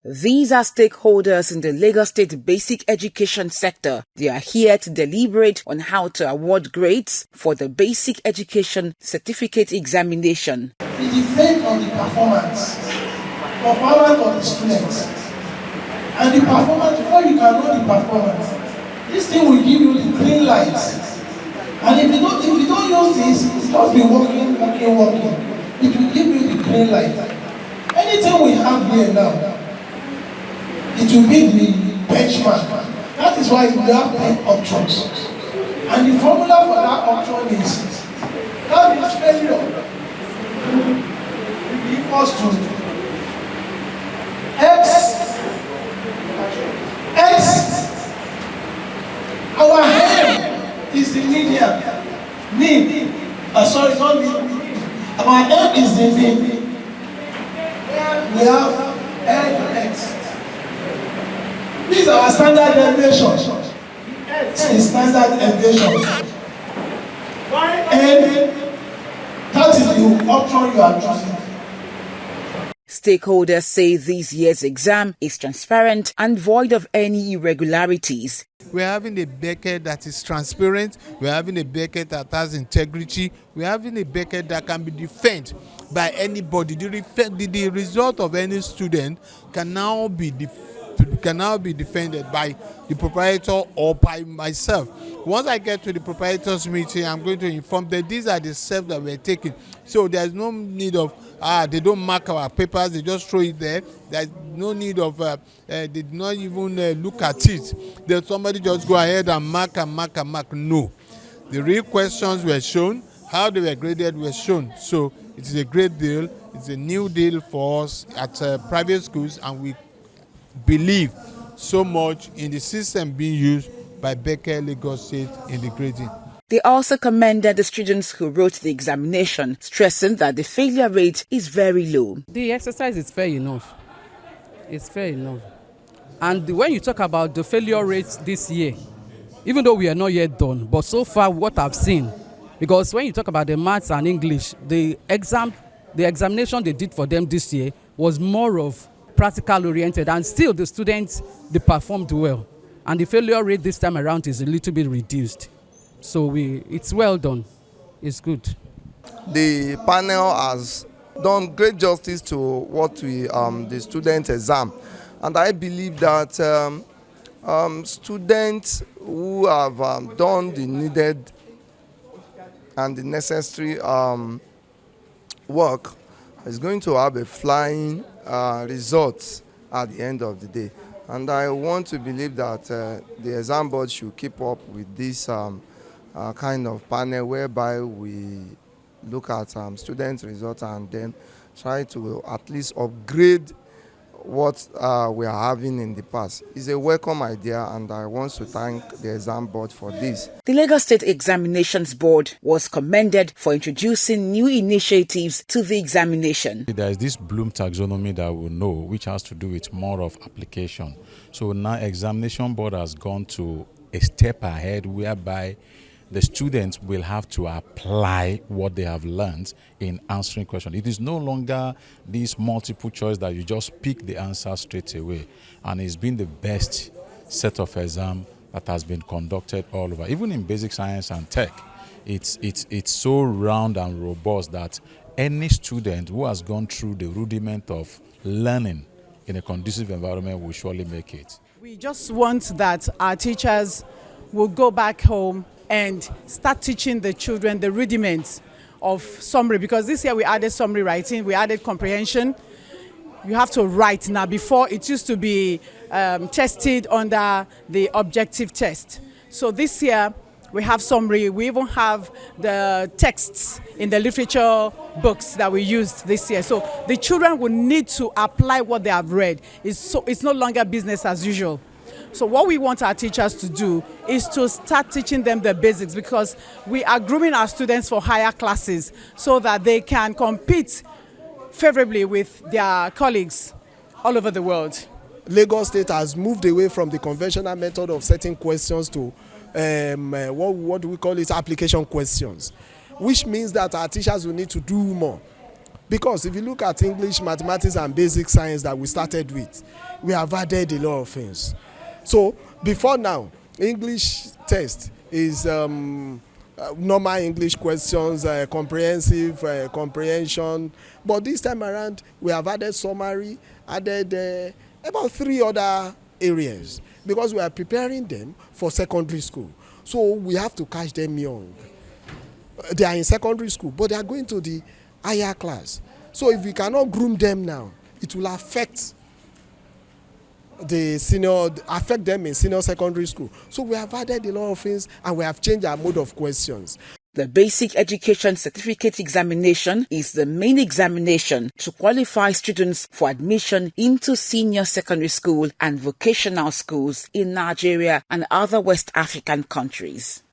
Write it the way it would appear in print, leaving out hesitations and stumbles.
These are stakeholders in the Lagos State basic education sector. They are here to deliberate on how to award grades for the basic education certificate examination. It depends on the performance of the students. And the performance, before you can know the performance, this thing will give you the green lights. And if you don't use this, it's just be working. It will give you the green light. Anything we have here now, it will be the benchmark. That is why we have 10 options. And the formula for that option is that failure equals to X. Our M is the median. Not mean. Our M is the mean. We have X. This is our standard deviation. X is standard deviation. And that is the option you are choosing. Stakeholders say this year's exam is transparent and void of any irregularities. We're having a Bece that is transparent. We're having a Bece that has integrity. We're having a Bece that can be defended by anybody. The result of any student can now be defended by the proprietor or by myself. Once I get to the proprietors meeting, I'm going to inform them these are the steps that we're taking. So there's no need of they don't mark our papers, they just throw it there. There's no need of they did not even look at it. Then somebody just go ahead and mark. No. The real questions were shown, how they were graded were shown. So it is a great deal. It's a new deal for us at private schools, and we believe so much in the system being used by Bece Lagos State in the grading. They also commended the students who wrote the examination, stressing that the failure rate is very low. The exercise is fair enough. It's fair enough. And when you talk about the failure rates this year, even though we are not yet done, but so far what I've seen, because when you talk about the maths and English, the examination they did for them this year was more of practical oriented, and still the students, they performed well. And the failure rate this time around is a little bit reduced. So it's well done. It's good. The panel has done great justice to what the student exam, and I believe that students who have done the needed and the necessary work is going to have a flying results at the end of the day. And I want to believe that the exam board should keep up with this kind of panel whereby we look at student results and then try to at least upgrade what we are having in the past. It's a welcome idea, and I want to thank the exam board for this. The Lagos State Examinations Board was commended for introducing new initiatives to the examination. There is this Bloom taxonomy that we know, which has to do with more of application. So now Examination Board has gone to a step ahead whereby the students will have to apply what they have learned in answering questions. It is no longer this multiple choice that you just pick the answer straight away. And it's been the best set of exam that has been conducted all over. Even in basic science and tech, it's so round and robust that any student who has gone through the rudiment of learning in a conducive environment will surely make it. We just want that our teachers will go back home and start teaching the children the rudiments of summary, because this year we added summary writing, we added comprehension. You have to write now. Before, it used to be tested under the objective test. So this year we have summary. We even have the texts in the literature books that we used this year. So the children will need to apply what they have read. It's no longer business as usual. So what we want our teachers to do is to start teaching them the basics, because we are grooming our students for higher classes so that they can compete favorably with their colleagues all over the world. Lagos State has moved away from the conventional method of setting questions to what do we call it, application questions, which means that our teachers will need to do more. Because if you look at English, mathematics, and basic science that we started with, we have added a lot of things. So before now, English test is normal English questions, comprehensive, comprehension. But this time around, we have added summary, added about 3 other areas, because we are preparing them for secondary school. So we have to catch them young. They are in secondary school, but they are going to the higher class. So if we cannot groom them now, it will affect them in senior secondary school. So we have added a lot of things, and we have changed our mode of questions. The Basic Education Certificate Examination is the main examination to qualify students for admission into senior secondary school and vocational schools in Nigeria and other West African countries.